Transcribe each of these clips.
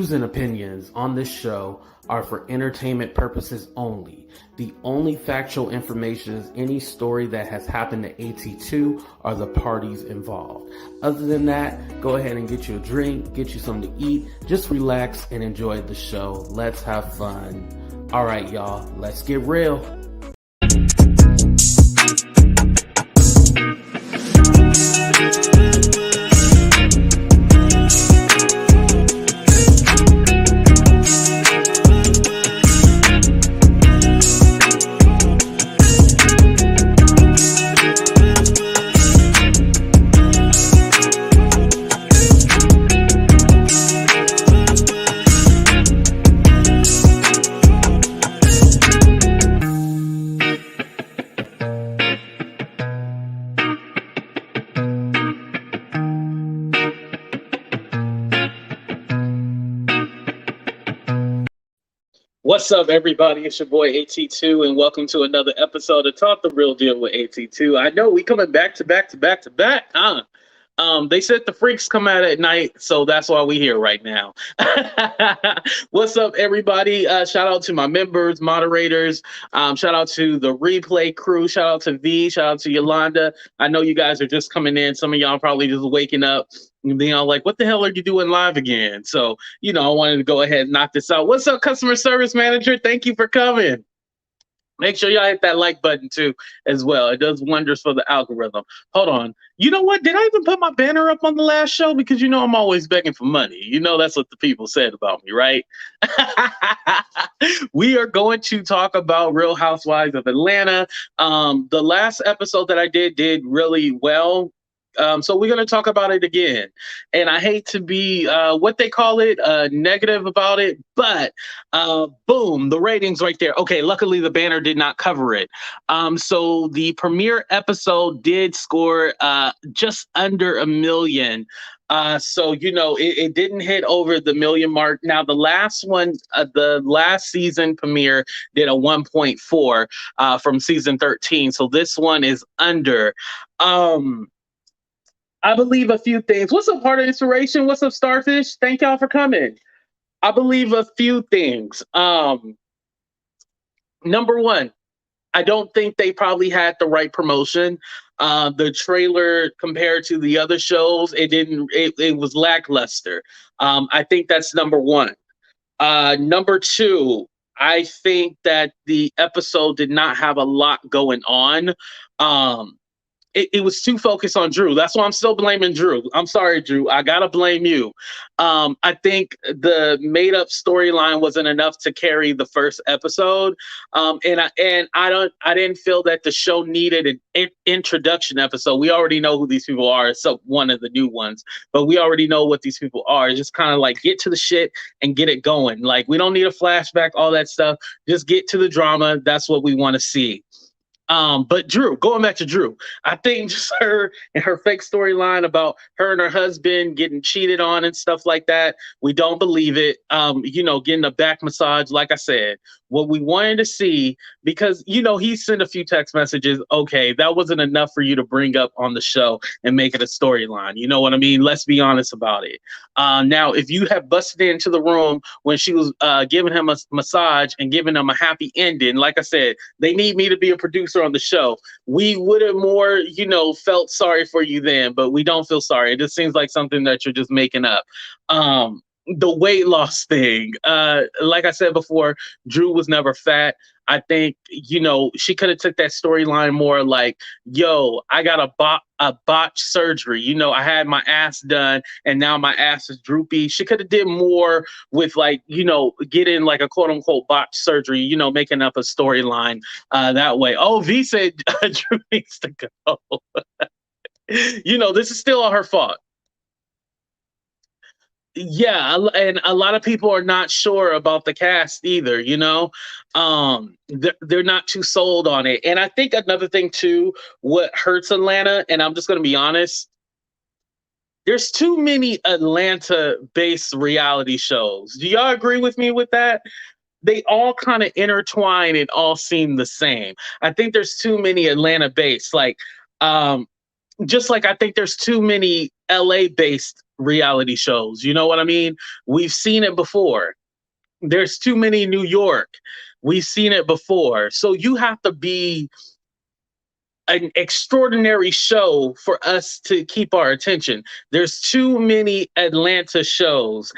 views and opinions on this show are for entertainment purposes only. The only factual information is any story that has happened to AT2 or the parties involved. Other than that, go ahead and get you a drink, get you something to eat, just relax and enjoy the show. Let's have fun. All right, y'all, let's get real. What's up, everybody? It's your boy AT2, and welcome to another episode of Talk the Real Deal with AT2. I know we coming back to back. They said the freaks come out at night, so that's why we here right now. What's up, everybody? Shout out to my members, moderators. Shout out to the replay crew. Shout out to V. Shout out to Yolanda. I know you guys are just coming in. Some of y'all probably just waking up. And then I'm like, what the hell are you doing live again? So, I wanted to go ahead and knock this out. What's up, customer service manager? Thank you for coming. Make sure y'all hit that like button too as well. It does wonders for the algorithm. Hold on. You know what? Did I even put my banner up on the last show? Because I'm always begging for money. That's what the people said about me, right? We are going to talk about Real Housewives of Atlanta. The last episode that I did really well. So we're going to talk about it again. And I hate to be what they call it, negative about it, but boom, the ratings right there. Okay, luckily the banner did not cover it. So the premiere episode did score just under 1 million. So, it didn't hit over the 1 million mark. Now, the last one, the last season premiere did a 1.4 from season 13. So this one is under. I believe a few things. What's up, Heart of Inspiration? What's up, Starfish? Thank y'all for coming. I believe a few things. Number one, I don't think they probably had the right promotion. The trailer compared to the other shows, it was lackluster. I think that's number one. Number two, I think that the episode did not have a lot going on. It was too focused on Drew. That's why I'm still blaming Drew. I'm sorry, Drew. I gotta blame you. I think the made-up storyline wasn't enough to carry the first episode. And I didn't feel that the show needed an introduction episode. We already know who these people are. It's one of the new ones, but we already know what these people are. It's just kind of like get to the shit and get it going. Like we don't need a flashback, all that stuff. Just get to the drama. That's what we want to see. But Drew, going back to Drew, I think just her and her fake storyline about her and her husband getting cheated on and stuff like that, we don't believe it. Getting a back massage, like I said, what we wanted to see, because, he sent a few text messages. Okay, that wasn't enough for you to bring up on the show and make it a storyline. You know what I mean? Let's be honest about it. Now, if you have busted into the room when she was giving him a massage and giving him a happy ending, like I said, they need me to be a producer on the show. We would have more, felt sorry for you then, but we don't feel sorry. It just seems like something that you're just making up. The weight loss thing, like I said before, Drew was never fat. I think, she could have took that storyline more like, yo, I got a botched surgery. I had my ass done and now my ass is droopy. She could have did more with getting like a quote unquote botched surgery, making up a storyline that way. Oh, V said Drew needs to go. This is still all her fault. Yeah, and a lot of people are not sure about the cast either, they're not too sold on it. And I think another thing too, what hurts Atlanta, and I'm just going to be honest, there's too many Atlanta-based reality shows. Do y'all agree with me with that? They all kind of intertwine and all seem the same. I think there's too many Atlanta-based, just like I think there's too many LA-based reality shows. You know what I mean? We've seen it before. There's too many New York. We've seen it before. So you have to be an extraordinary show for us to keep our attention. There's too many Atlanta shows.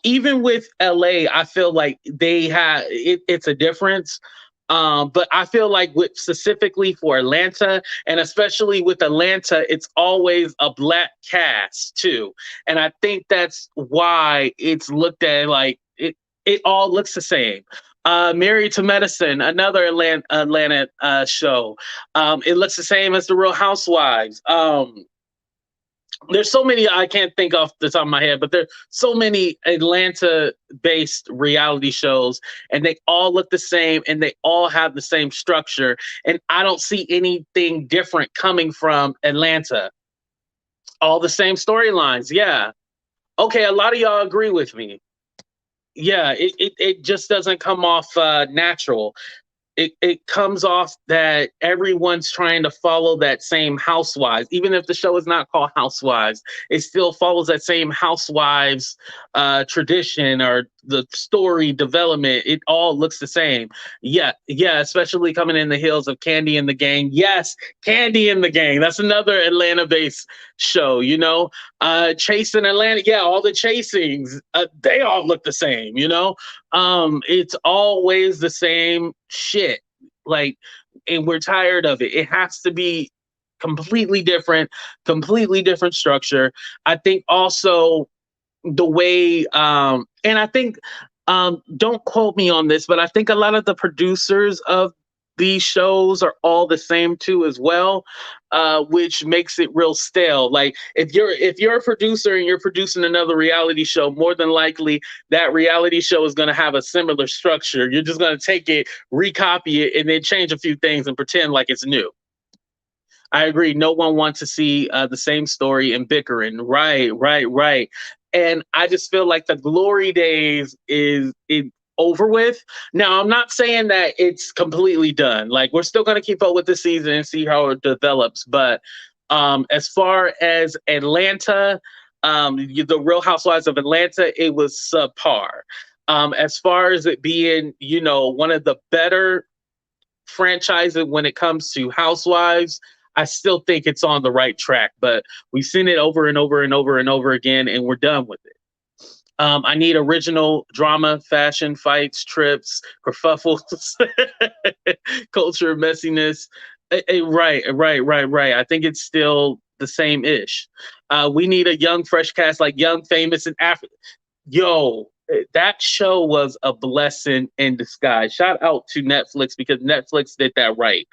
Even with LA, I feel like they have it's a difference. But I feel like with specifically for Atlanta, and especially with Atlanta, it's always a black cast too. And I think that's why it's looked at like it all looks the same. Married to Medicine, another Atlanta show. It looks the same as the Real Housewives. There's so many I can't think off the top of my head, but there's so many Atlanta-based reality shows, and they all look the same, and they all have the same structure. And I don't see anything different coming from Atlanta. All the same storylines, yeah. Okay, a lot of y'all agree with me. Yeah, it just doesn't come off natural. It comes off that everyone's trying to follow that same Housewives. Even if the show is not called Housewives, it still follows that same Housewives tradition or the story development. It all looks the same. Yeah, yeah, especially coming in the heels of Candy and the Gang. Yes, Candy and the Gang. That's another Atlanta-based show, you know. Chasing Atlanta, yeah, all the chasings, they all look the same, you know. It's always the same shit. Like, and we're tired of it. It has to be completely different structure. I think also the way and I think don't quote me on this, but I think a lot of the producers of these shows are all the same too as well, which makes it real stale. Like if you're a producer and you're producing another reality show, more than likely that reality show is going to have a similar structure. You're just going to take it, recopy it, and then change a few things and pretend like it's new. I agree. No one wants to see the same story and bickering. Right. And I just feel like the glory days is over with. Now, I'm not saying that it's completely done. Like, we're still going to keep up with the season and see how it develops. But as far as Atlanta, the Real Housewives of Atlanta, it was subpar. As far as it being, you know, one of the better franchises when it comes to Housewives, I still think it's on the right track, but we've seen it over and over and over and over again, and we're done with it. I need original drama, fashion, fights, trips, kerfuffles, culture, messiness. Right. I think it's still the same ish. We need a young, fresh cast, like Young, Famous, and African. Yo, that show was a blessing in disguise. Shout out to Netflix because Netflix did that right.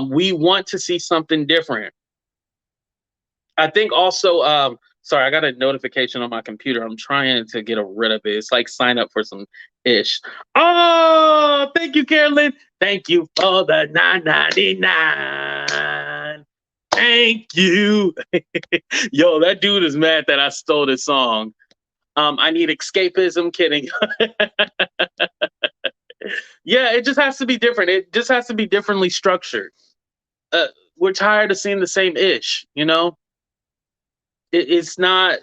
We want to see something different. I think also, sorry, I got a notification on my computer. I'm trying to get rid of it. It's like sign up for some ish. Oh, thank you, Carolyn. Thank you for the $9.99. Thank you. Yo, that dude is mad that I stole this song. I need escapism. Kidding. Yeah, it just has to be different. It just has to be differently structured. We're tired of seeing the same ish, you know? It's not.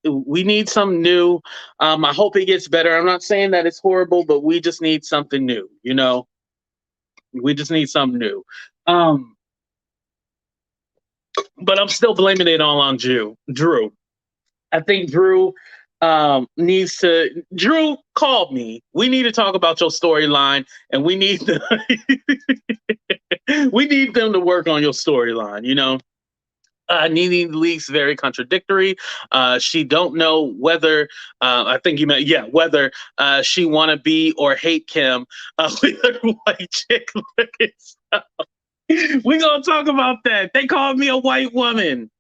We need something new. I hope it gets better. I'm not saying that it's horrible, but we just need something new, you know? We just need something new. But I'm still blaming it all on Drew. I think Drew needs to. Drew called me. We need to talk about your storyline, and we need to, we need them to work on your storyline. You know, Nene Leakes very contradictory. She don't know whether I think you meant whether she want to be or hate Kim with her white chick looking stuff. We gonna talk about that. They called me a white woman.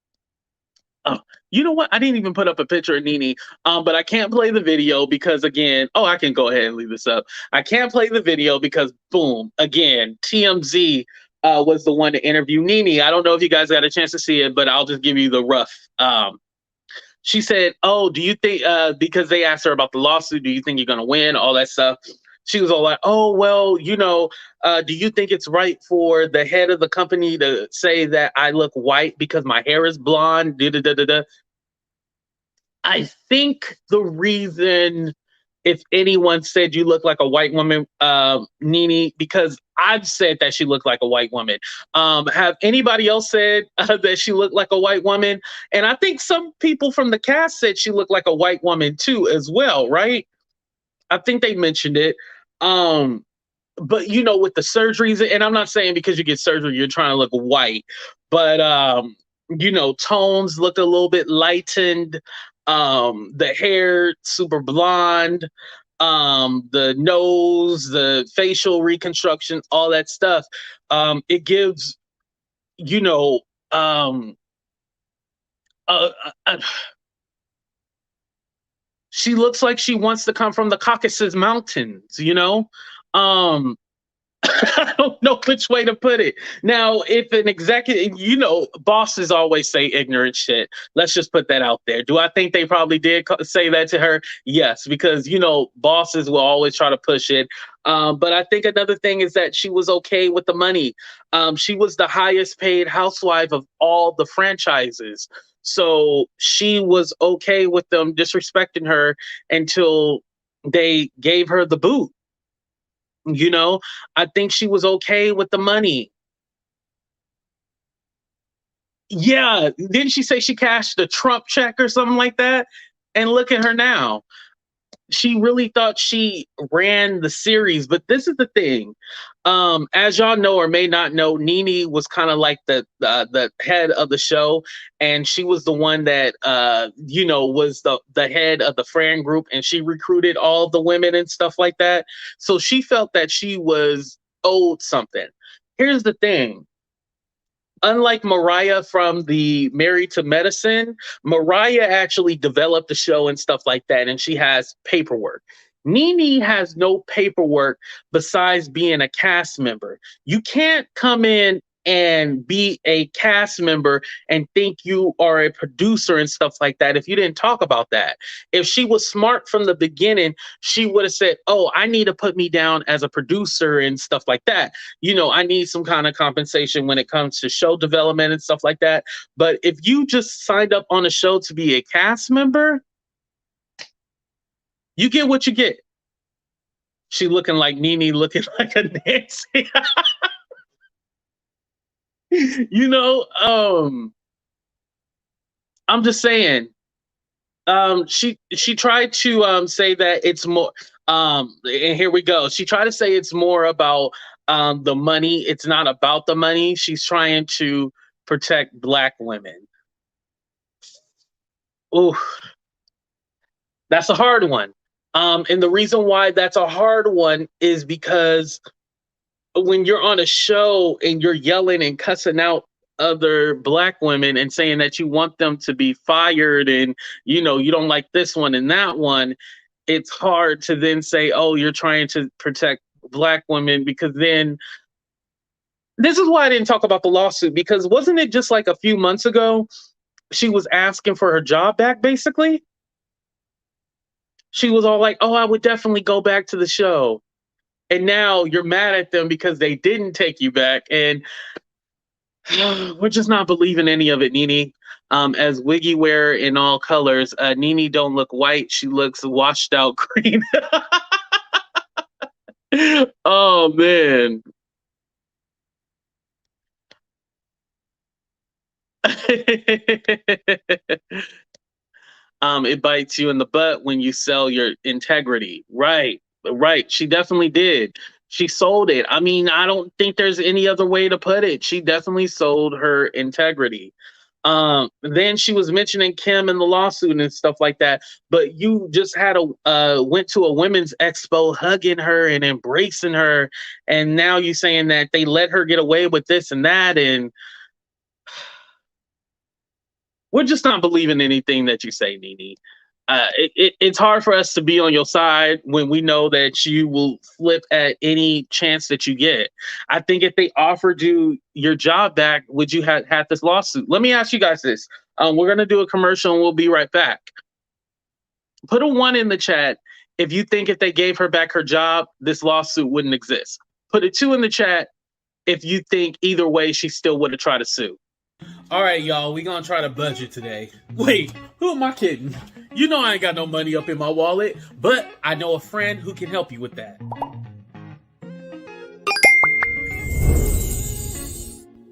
You know what? I didn't even put up a picture of Nene, but I can't play the video because, again, I can go ahead and leave this up. I can't play the video because, boom, again, TMZ was the one to interview Nene. I don't know if you guys got a chance to see it, but I'll just give you the rough. She said, do you think, because they asked her about the lawsuit, do you think you're going to win? All that stuff. She was all like, "Oh well, do you think it's right for the head of the company to say that I look white because my hair is blonde?" Da, da, da, da, da. I think the reason, if anyone said you look like a white woman, Nene, because I've said that she looked like a white woman. Have anybody else said that she looked like a white woman? And I think some people from the cast said she looked like a white woman too, as well, right? I think they mentioned it. Um, but with the surgeries, and I'm not saying because you get surgery you're trying to look white, but tones look a little bit lightened. The hair super blonde, the nose, the facial reconstruction, all that stuff. It gives, you know, um, uh, uh, uh, she looks like she wants to come from the Caucasus Mountains. Um, I don't know which way to put it. Now, if an executive, bosses always say ignorant shit. Let's just put that out there. Do I think they probably did say that to her? Yes, because, bosses will always try to push it. But I think another thing is that she was okay with the money. She was the highest paid housewife of all the franchises. So she was okay with them disrespecting her until they gave her the boot. You know, I think she was okay with the money. Yeah, didn't she say she cashed the Trump check or something like that? And look at her now. She really thought she ran the series, but this is the thing. As y'all know or may not know, Nene was kind of like the head of the show, and she was the one that was the head of the Fran group, and she recruited all the women and stuff like that. So she felt that she was owed something. Here's the thing. Unlike Mariah from the Married to Medicine, Mariah actually developed the show and stuff like that, and she has paperwork. Nene has no paperwork besides being a cast member. You can't come in and be a cast member and think you are a producer and stuff like that if you didn't talk about that. If she was smart from the beginning, she would have said, "Oh, I need to put me down as a producer and stuff like that. I need some kind of compensation when it comes to show development and stuff like that." But if you just signed up on a show to be a cast member, you get what you get. She looking like Nene, looking like a Nancy. you know, um, I'm just saying. She tried to say that it's more. And here we go. She tried to say it's more about the money. It's not about the money. She's trying to protect Black women. Ooh, that's a hard one. And the reason why that's a hard one is because when you're on a show and you're yelling and cussing out other Black women and saying that you want them to be fired, and you don't like this one and that one, it's hard to then say, "Oh, you're trying to protect Black women," because then this is why I didn't talk about the lawsuit, because wasn't it just like a few months ago she was asking for her job back, basically? She was all like, "Oh, I would definitely go back to the show." And now you're mad at them because they didn't take you back. And we're just not believing any of it, Nene. As Wiggy wear in all colors, Nene don't look white. She looks washed out green. Oh, man. It bites you in the butt when you sell your integrity. Right, right. She definitely did. She sold it. I mean, I don't think there's any other way to put it. She definitely sold her integrity. Then she was mentioning Kim in the lawsuit and stuff like that. But you just had went to a women's expo hugging her and embracing her, and now you saying that they let her get away with this and that, and we're just not believing anything that you say, Nene. It's hard for us to be on your side when we know that you will flip at any chance that you get. I think if they offered you your job back, would you have had this lawsuit? Let me ask you guys this. We're going to do a commercial and we'll be right back. Put a 1 in the chat if you think if they gave her back her job, this lawsuit wouldn't exist. Put a 2 in the chat if you think either way she still would have tried to sue. All right, y'all, we gonna try to budget today. Wait, who am I kidding? You know I ain't got no money up in my wallet, but I know a friend who can help you with that.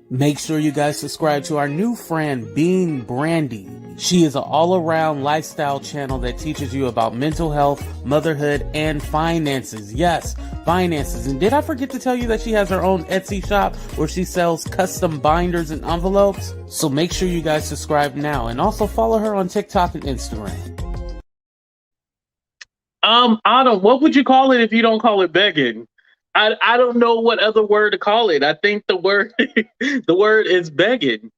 Make sure you guys subscribe to our new friend, Brandee. She is an all-around lifestyle channel that teaches you about mental health, motherhood, and finances. Yes, finances. And did I forget to tell you that she has her own Etsy shop where she sells custom binders and envelopes? So make sure you guys subscribe now, and also follow her on TikTok and Instagram. Adam, what would you call it if you don't call it begging? I don't know what other word to call it. I think the word the word is begging.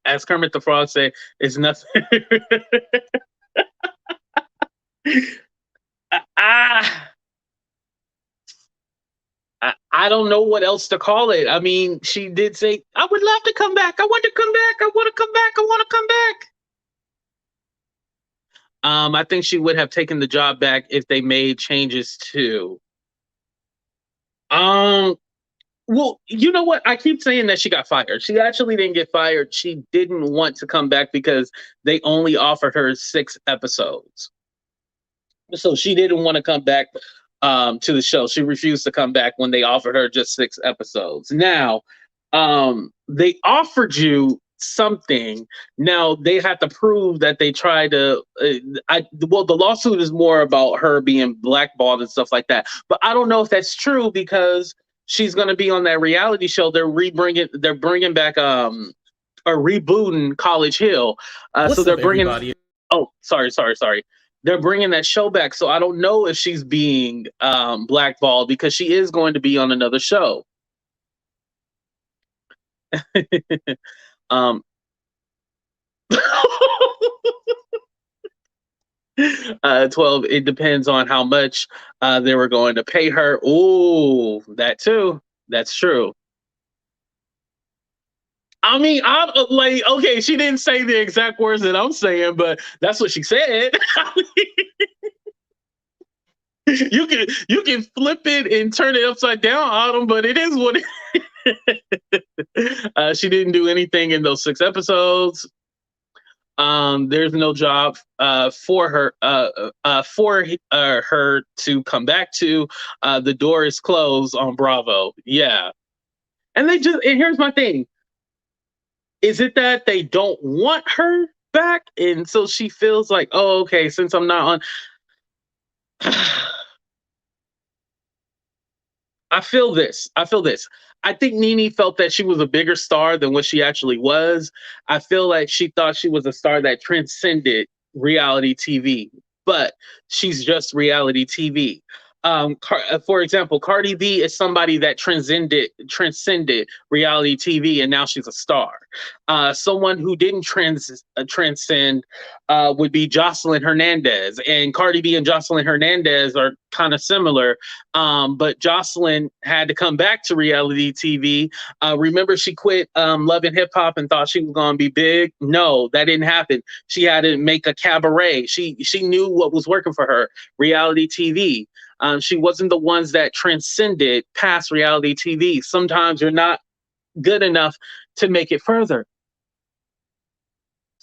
As Kermit the Frog said, it's nothing. I don't know what else to call it. I mean, she did say, I would love to come back. I want to come back. I want to come back. I want to come back. I think she would have taken the job back if they made changes too. Well, you know what? I keep saying that she got fired. She actually didn't get fired. She didn't want to come back because they only offered her 6 episodes. So she didn't want to come back to the show. She refused to come back when they offered her just 6 episodes. Now, they offered you something. Now they have to prove that they tried to. Well, the lawsuit is more about her being blackballed and stuff like that. But I don't know if that's true because she's going to be on that reality show. They're bringing back or rebooting College Hill. So they're bringing. Everybody? Oh, sorry. They're bringing that show back. So I don't know if she's being blackballed because she is going to be on another show. 12, it depends on how much they were going to pay her. Oh, that too. That's true. I mean, I'm like, okay, she didn't say the exact words that I'm saying, but that's what she said. You can flip it and turn it upside down, Autumn, but it is what it she didn't do anything in those 6 episodes. There's no job for her her to come back to. The door is closed on Bravo. Yeah. And here's my thing. Is it that they don't want her back? And so she feels like, oh, okay, since I'm not on. I feel this. I think Nene felt that she was a bigger star than what she actually was. I feel like she thought she was a star that transcended reality TV, but she's just reality TV. For example, Cardi B is somebody that transcended reality TV, and now she's a star. Someone who didn't transcend would be Jocelyn Hernandez, and Cardi B and Jocelyn Hernandez are kind of similar. But Jocelyn had to come back to reality TV. Remember, she quit Love and Hip Hop and thought she was going to be big. No, that didn't happen. She had to make a cabaret. She knew what was working for her, reality TV. She wasn't the ones that transcended past reality TV. Sometimes you're not good enough to make it further.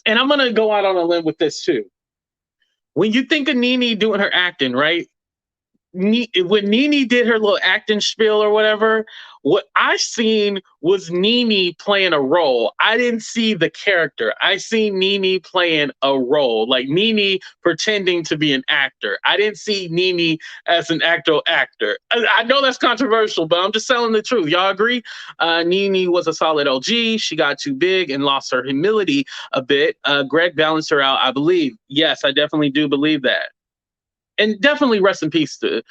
And I'm going to go out on a limb with this too. When you think of Nene doing her acting, right? When Nene did her little acting spiel or whatever, what I seen was Nene playing a role. I didn't see the character. I seen Nene playing a role, like Nene pretending to be an actor. I didn't see Nene as an actor. I know that's controversial, but I'm just telling the truth. Y'all agree? Nene was a solid OG. She got too big and lost her humility a bit. Greg balanced her out, I believe. Yes, I definitely do believe that. And definitely rest in peace to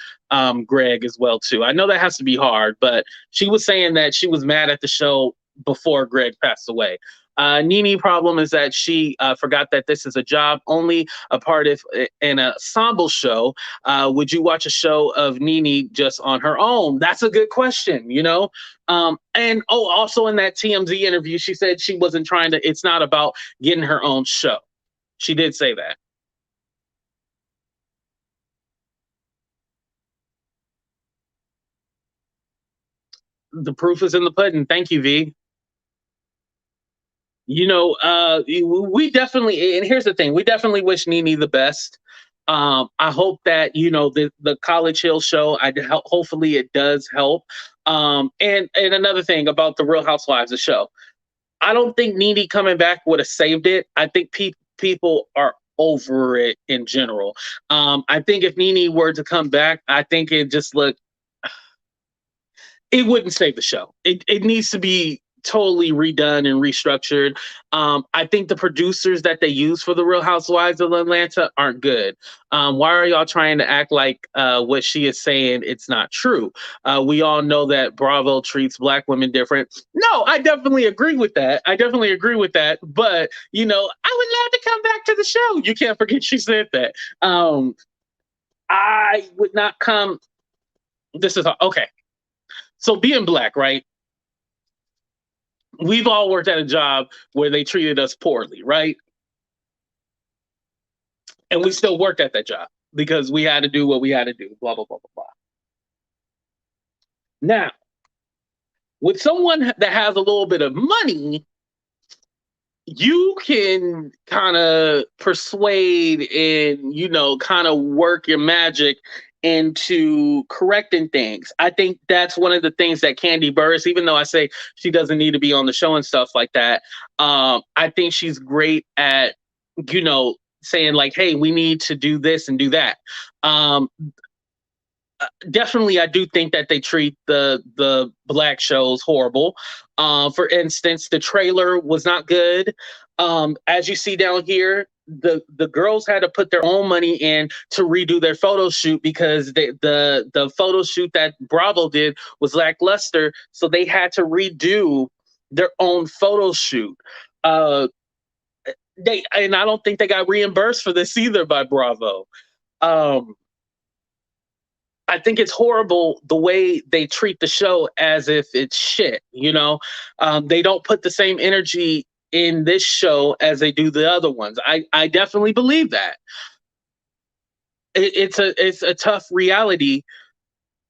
Greg as well too. I know that has to be hard, but she was saying that she was mad at the show before Greg passed away. Nene problem is that she forgot that this is a job, only a part of an ensemble show. Would you watch a show of Nene just on her own? That's a good question, you know? And also in that TMZ interview, she said she wasn't trying to, it's not about getting her own show. She did say that. The proof is in the pudding. Thank you, V. We definitely, and here's the thing, we definitely wish Nene the best. I hope that the College Hill show. Hopefully it does help. And another thing about the Real Housewives, the show. I don't think Nene coming back would have saved it. I think people are over it in general. I think if Nene were to come back, I think it wouldn't save the show. It needs to be totally redone and restructured. I think the producers that they use for the Real Housewives of Atlanta aren't good. Why are y'all trying to act like what she is saying it's not true? We all know that Bravo treats black women different. No, I definitely agree with that. But I would love to come back to the show. You can't forget she said that. I would not come. This is okay. So being black, right? We've all worked at a job where they treated us poorly, right? And we still worked at that job because we had to do what we had to do, blah, blah, blah, blah, blah. Now, with someone that has a little bit of money, you can kind of persuade and, kind of work your magic into correcting things. I think that's one of the things that Kandi Burruss, even though I say she doesn't need to be on the show and stuff like that, I think she's great at, saying like, hey, we need to do this and do that. Definitely, I do think that they treat the black shows horrible. For instance, the trailer was not good. As you see down here, the girls had to put their own money in to redo their photo shoot because the photo shoot that Bravo did was lackluster, so they had to redo their own photo shoot. And I don't think they got reimbursed for this either by Bravo. I think it's horrible the way they treat the show as if it's shit. They don't put the same energy in this show as they do the other ones. I definitely believe that. It's a tough reality,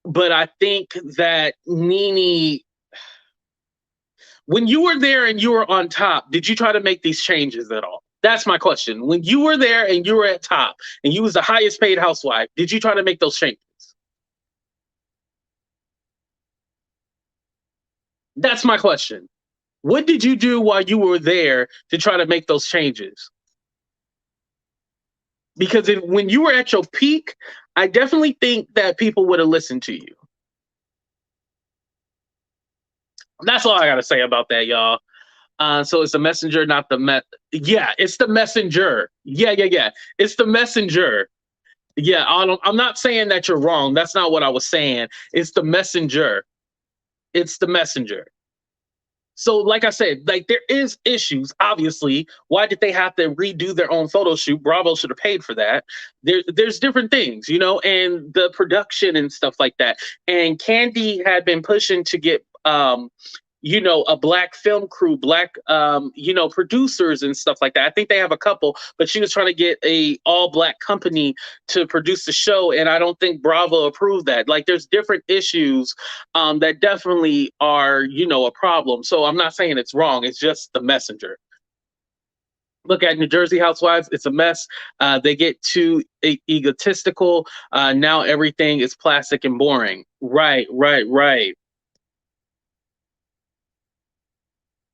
but I think that Nene, when you were there and you were on top, did you try to make these changes at all? That's my question. When you were there and you were at top and you was the highest paid housewife, did you try to make those changes? That's my question. What did you do while you were there to try to make those changes? Because when you were at your peak, I definitely think that people would have listened to you. That's all I got to say about that, y'all. So it's the messenger, not the Yeah, it's the messenger. Yeah. It's the messenger. Yeah, I'm not saying that you're wrong. That's not what I was saying. It's the messenger. It's the messenger. So, like I said, like there is issues. Obviously, why did they have to redo their own photo shoot? Bravo should have paid for that. There's different things, and the production and stuff like that. And Kandi had been pushing to get a black film crew, black producers and stuff like that. I think they have a couple, but she was trying to get a all black company to produce the show, and I don't think Bravo approved that. Like there's different issues that definitely are a problem. So I'm not saying it's wrong, it's just the messenger. Look at New Jersey Housewives. It's a mess. They get too egotistical. Now everything is plastic and boring. Right.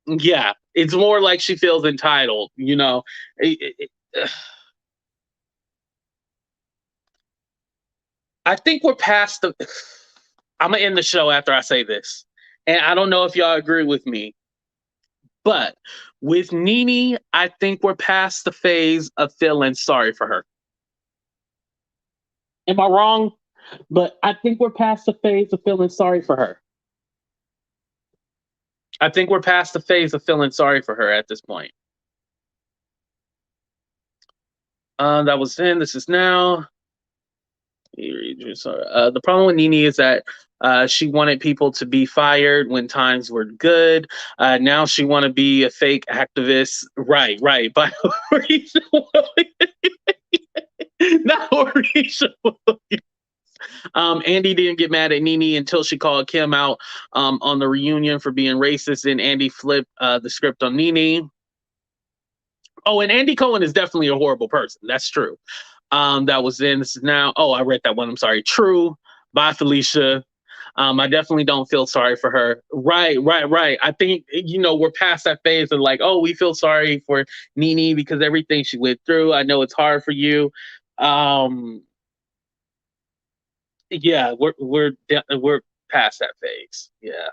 Yeah, it's more like she feels entitled. I think we're past the. I'm gonna end the show after I say this, and I don't know if y'all agree with me, but with Nene, I think we're past the phase of feeling sorry for her. Am I wrong? But I think we're past the phase of feeling sorry for her. I think we're past the phase of feeling sorry for her at this point. That was then. This is now. The problem with Nene is that she wanted people to be fired when times were good. Now she want to be a fake activist. Right. By Orisha Williams. Not Orisha Williams. Andy didn't get mad at Nene until she called Kim out on the reunion for being racist, and Andy flipped the script on Nene. Oh, and Andy Cohen is definitely a horrible person. That's true. That was in. This is now. Oh, I read that one. I'm sorry. True. Bye, Felicia. I definitely don't feel sorry for her. Right, right, right. I think, we're past that phase of like, oh, we feel sorry for Nene because everything she went through. I know it's hard for you. Yeah, we're past that phase. Yeah.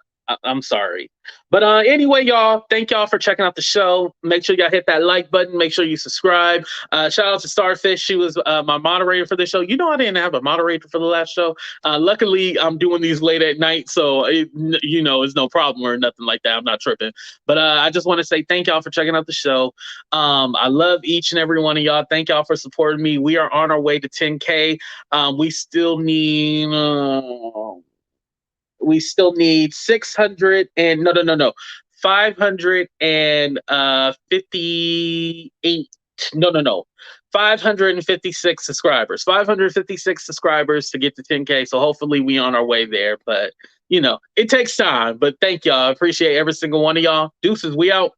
I'm sorry. But anyway, y'all, thank y'all for checking out the show. Make sure y'all hit that like button. Make sure you subscribe. Shout out to Starfish. She was my moderator for the show. I didn't have a moderator for the last show. Luckily, I'm doing these late at night, so it's no problem or nothing like that. I'm not tripping. But I just want to say thank y'all for checking out the show. I love each and every one of y'all. Thank y'all for supporting me. We are on our way to 10K. We still need... we still need 600 and no 558 no 556 subscribers, 556 subscribers to get to 10K. So hopefully we on our way there, but it takes time. But thank y'all. I appreciate every single one of y'all. Deuces, we out.